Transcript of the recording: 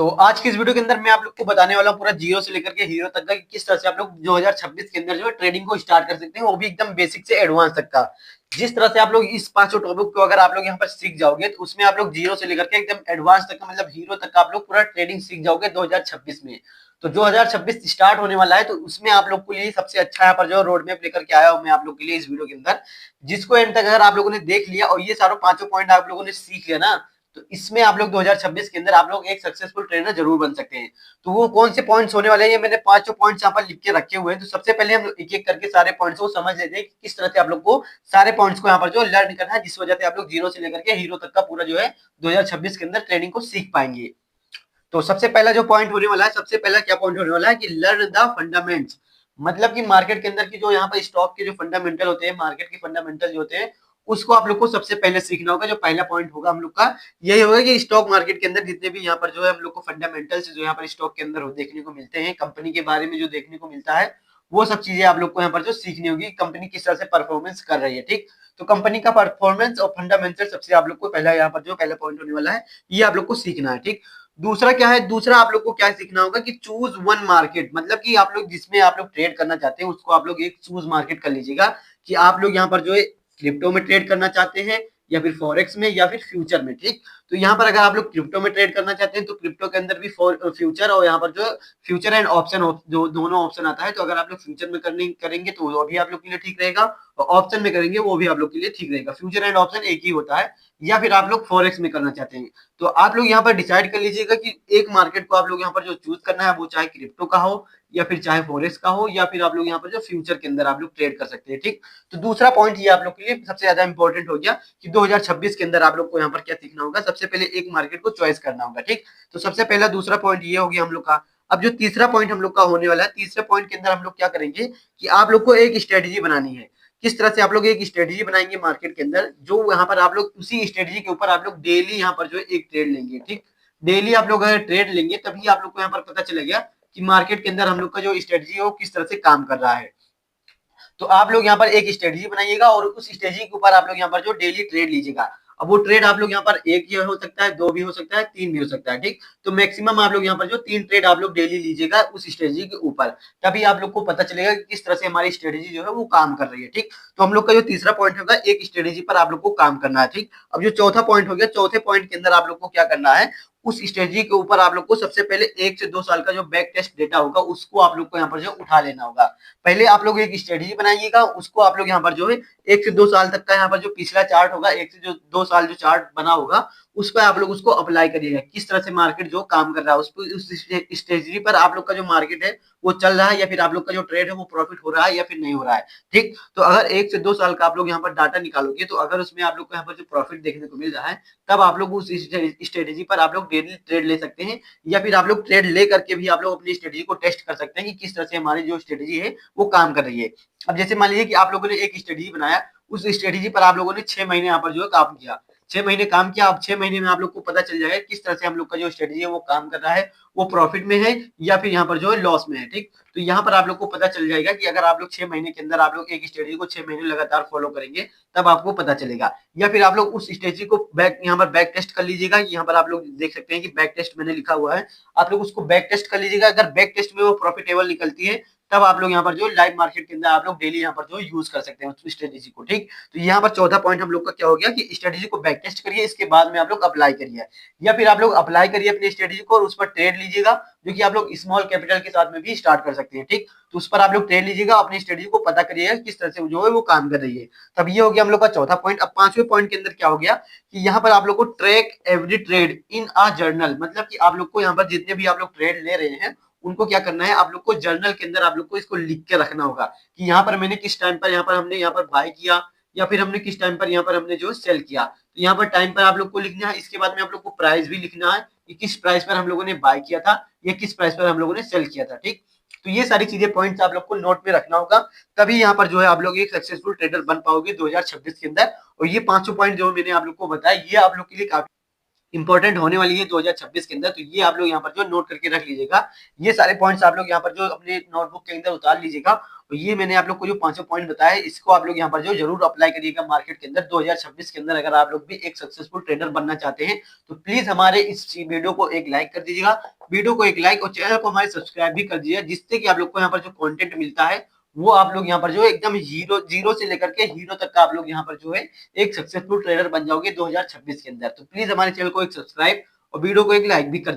तो आज की इस वीडियो के अंदर मैं आप लोग को बताने वाला हूँ पूरा जीरो से लेकर के हीरो तक का कि किस तरह से आप लोग 2026 के अंदर जो है ट्रेडिंग को स्टार्ट कर सकते हैं, वो भी एकदम बेसिक से एडवांस तक का। जिस तरह से आप लोग इस पांचों टॉपिक को अगर आप लोग यहाँ पर सीख जाओगे तो उसमें आप लोग जीरो से लेकर के एकदम एडवांस तक का मतलब हीरो तक का आप लोग पूरा ट्रेडिंग सीख जाओगे 2026 में। तो 2026 स्टार्ट होने वाला है, तो उसमें आप लोग के लिए सबसे अच्छा यहाँ पर जो रोड मैप लेकर के आया हूँ मैं आप लोग के लिए इस वीडियो के अंदर, जिसको एंड तक अगर आप लोगों ने देख लिया और ये सारों पांचों पॉइंट आप लोगों ने सीख लिया ना, तो इसमें आप लोग 2026 के अंदर आप लोग एक सक्सेसफुल ट्रेडर जरूर बन सकते हैं। तो वो कौन से पॉइंट्स होने वाले हैं, ये मैंने पांचों पॉइंट्स यहाँ पर लिख के रखे हुए हैं। तो सबसे पहले हम एक एक करके सारे पॉइंट्स को समझ लेते हैं कि किस तरह से आप लोग को सारे पॉइंट्स को यहाँ पर जो लर्न करना है, जिस वजह से आप लोग जीरो से लेकर के हीरो तक का पूरा जो है 2026 के अंदर ट्रेडिंग को सीख पाएंगे। तो सबसे पहला जो पॉइंट होने वाला है, सबसे पहला क्या पॉइंट होने वाला है कि लर्न द फंडामेंट्स। मतलब कि मार्केट के अंदर की जो यहाँ पर स्टॉक के जो फंडामेंटल होते हैं, मार्केट के फंडामेंटल जो होते हैं, उसको आप लोग को सबसे पहले सीखना होगा। जो पहला पॉइंट होगा हम लोग का यही होगा कि स्टॉक मार्केट के अंदर जितने भी यहाँ पर जो है हम लोग को फंडामेंटल्स जो यहाँ पर स्टॉक के अंदर देखने को मिलते हैं, कंपनी के बारे में जो देखने को मिलता है, वो सब चीजें आप लोग को यहाँ पर जो सीखनी होगी। कंपनी किस तरह से परफॉर्मेंस कर रही है, ठीक। तो कंपनी का परफॉर्मेंस और फंडामेंटल सबसे आप लोग को पहला यहाँ पर जो पहला पॉइंट होने वाला है, ये आप लोग को सीखना है, ठीक। दूसरा क्या है, दूसरा आप लोग को क्या सीखना होगा कि चूज वन मार्केट। मतलब कि आप लोग जिसमें आप लोग ट्रेड करना चाहते हैं उसको आप लोग एक चूज मार्केट कर लीजिएगा कि आप लोग यहाँ पर जो है क्रिप्टो में ट्रेड करना चाहते हैं या फिर फॉरेक्स में या फिर फ्यूचर में, ठीक। तो यहाँ पर अगर आप लोग क्रिप्टो में ट्रेड करना चाहते हैं तो क्रिप्टो के अंदर भी फ्यूचर और यहाँ पर जो फ्यूचर एंड ऑप्शन जो दोनों ऑप्शन आता है। तो अगर आप लोग फ्यूचर में करेंगे तो वो भी आप लोग के लिए ठीक रहेगा, और ऑप्शन में करेंगे वो भी आप लोग के लिए ठीक रहेगा। फ्यूचर एंड ऑप्शन एक ही होता है। या फिर आप लोग फॉरेक्स में करना चाहते हैं तो आप लोग यहाँ पर डिसाइड कर लीजिएगा कि एक मार्केट को आप लोग यहाँ पर जो चूज करना है वो चाहे क्रिप्टो का हो या फिर चाहे फॉरेक्स का हो या फिर आप लोग यहाँ पर जो फ्यूचर के अंदर आप लोग ट्रेड कर सकते हैं, ठीक। तो दूसरा पॉइंट ये आप लोग के लिए सबसे ज्यादा इंपॉर्टेंट हो गया कि 2026 के अंदर आप लोग को यहाँ पर क्या सीखना होगा। सबसे पहले एक मार्केट को चॉइस करना होगा, ठीक। तो सबसे पहला दूसरा पॉइंट ये हो गया हम लोग का। अब जो तीसरा पॉइंट हम लोग का होने वाला है, तीसरे पॉइंट के अंदर हम लोग क्या करेंगे कि आप लोग को एक स्ट्रेटेजी बनानी है। किस तरह से आप लोग एक स्ट्रेटेजी बनाएंगे मार्केट के अंदर, जो यहाँ पर आप लोग उसी स्ट्रेटेजी के ऊपर आप लोग डेली यहाँ पर जो है एक ट्रेड लेंगे, ठीक। डेली आप लोग अगर ट्रेड लेंगे तभी आप लोग को यहाँ पर पता चलेगा कि मार्केट के अंदर हम लोग का जो स्ट्रेटेजी है वो किस तरह से काम कर रहा है। तो आप लोग यहाँ पर एक स्ट्रेटेजी बनाइएगा और उस स्ट्रेटेजी के ऊपर आप लोग यहाँ पर जो डेली ट्रेड लीजिएगा। अब वो ट्रेड आप लोग यहाँ पर एक ही हो सकता है, दो भी हो सकता है, तीन भी हो सकता है, ठीक। तो मैक्सिमम आप लोग यहाँ पर जो तीन ट्रेड आप लोग डेली लीजिएगा उस स्ट्रेटेजी के ऊपर, तभी आप लोग को पता चलेगा कि किस तरह से हमारी स्ट्रेटेजी जो है वो काम कर रही है, ठीक। तो हम लोग का जो तीसरा पॉइंट होगा, एक स्ट्रेटेजी पर आप लोग को काम करना है, ठीक। अब जो चौथा पॉइंट हो गया, चौथे पॉइंट के अंदर आप लोग को क्या करना है, उस स्ट्रेटेजी के ऊपर आप लोग को सबसे पहले 1 से 2 साल का जो बैक टेस्ट डेटा होगा उसको आप लोग को यहाँ पर जो उठा लेना होगा। पहले आप लोग एक स्ट्रेटेजी बनाइएगा, उसको आप लोग यहाँ पर जो है 1 से 2 साल तक का यहाँ पर जो पिछला चार्ट होगा, 1 से 2 साल जो चार्ट बना होगा उस पर आप लोग उसको अप्लाई करिएगा। किस तरह से मार्केट जो काम कर रहा है उस स्ट्रेटेजी पर आप लोग का जो मार्केट है वो चल रहा है या फिर आप लोग का जो ट्रेड है वो प्रॉफिट हो रहा है या फिर नहीं हो रहा है, ठीक। तो अगर 1 से 2 साल का आप लोग यहाँ पर डाटा निकालोगे तो अगर उसमें आप लोग को यहाँ पर जो प्रॉफिट देखने को मिल रहा है, तब आप लोग उस स्ट्रेटेजी पर आप लोग डेली ट्रेड ले सकते हैं। या फिर आप लोग ट्रेड ले करके भी आप लोग अपनी स्ट्रेटेजी को टेस्ट कर सकते हैं कि किस तरह से हमारी जो स्ट्रेटेजी है वो काम कर रही है। अब जैसे मान लीजिए कि आप लोगों ने एक स्ट्रेटेजी बनाया, उस स्ट्रेटेजी पर आप लोगों ने 6 महीने यहाँ पर जो है काम किया, 6 महीने काम किया। अब 6 महीने में आप लोग को पता चल जाएगा किस तरह से हम लोग का जो स्ट्रेटेजी है वो काम कर रहा है, वो प्रॉफिट में है या फिर यहाँ पर जो है लॉस में है, ठीक। तो यहाँ पर आप लोग को पता चल जाएगा कि अगर आप लोग 6 महीने के अंदर आप लोग एक स्ट्रेटेजी को 6 महीने लगातार फॉलो करेंगे तब आपको पता चलेगा। या फिर आप लोग उस स्ट्रेटेजी को यहाँ पर बैक टेस्ट कर लीजिएगा। यहाँ पर आप लोग देख सकते हैं कि बैक टेस्ट मैंने लिखा हुआ है, आप लोग उसको बैक टेस्ट कर लीजिएगा। अगर बैक टेस्ट में वो प्रॉफिटेबल निकलती है तब आप लोग यहाँ पर जो लाइव मार्केट के अंदर आप लोग डेली यहाँ पर जो यूज कर सकते हैं उस स्ट्रेटेजी को, ठीक। तो यहाँ पर चौथा पॉइंट हम लोग का क्या हो गया कि स्ट्रेटेजी को बैक टेस्ट करिए, इसके बाद में आप लोग अप्लाई करिए। या फिर आप लोग अप्लाई करिए अपनी स्ट्रेटेजी को और उस पर ट्रेड लीजिएगा, जो कि आप लोग स्मॉल कैपिटल के साथ में भी स्टार्ट कर सकते हैं, ठीक। तो उस पर आप लोग ट्रेड लीजिएगा, अपनी स्ट्रेटेजी को पता करिएगा किस तरह से जो है वो काम कर रही है। तब ये हो गया हम लोग का चौथा पॉइंट। अब पांचवें पॉइंट के अंदर क्या हो गया कि यहाँ पर आप लोग को track every trade in a journal. मतलब कि आप लोग को यहाँ पर जितने भी आप लोग ट्रेड ले रहे हैं उनको क्या करना है, आप लोग को जर्नल के अंदर आप लोग को इसको लिख के रखना होगा कि यहाँ पर मैंने किस टाइम पर यहाँ पर हमने यहाँ पर बाय किया या फिर हमने किस टाइम पर यहाँ पर हमने जो सेल किया। तो यहाँ पर टाइम पर आप लोग को लिखना है। इसके बाद में आप लोग को प्राइस भी लिखना है कि किस प्राइस पर हम लोगों ने बाय किया था या किस प्राइस पर हम लोगों ने सेल किया था, ठीक। तो ये सारी चीजें पॉइंट्स आप लोग को नोट में रखना होगा, तभी यहाँ पर जो है आप लोग एक सक्सेसफुल ट्रेडर बन पाओगे 2026 के अंदर। और ये पांचों पॉइंट जो मैंने आप लोग को बताया ये आप लोग के लिए काफी इंपॉर्टेंट होने वाली है 2026 के अंदर, तो ये आप लोग यहाँ पर जो नोट करके रख लीजिएगा। ये सारे पॉइंट्स आप लोग यहाँ पर जो अपने नोटबुक के अंदर उतार लीजिएगा। तो ये मैंने आप लोग को जो 500 पॉइंट बताया, इसको आप लोग यहाँ पर जो जरूर अप्लाई करिएगा मार्केट के अंदर 2026 के अंदर। अगर आप लोग भी एक सक्सेसफुल ट्रेडर बनना चाहते हैं तो प्लीज हमारे इस वीडियो को एक लाइक कर दीजिएगा, वीडियो को एक लाइक, और चैनल को हमारे सब्सक्राइब भी कर दीजिएगा, जिससे कि आप लोग को यहाँ पर जो कंटेंट मिलता है वो आप लोग यहाँ पर जो एकदम जीरो से लेकर के हीरो तक का आप लोग यहाँ पर जो है एक सक्सेसफुल ट्रेडर बन जाओगे 2026 के अंदर। तो प्लीज हमारे चैनल को एक सब्सक्राइब और वीडियो को एक लाइक भी कर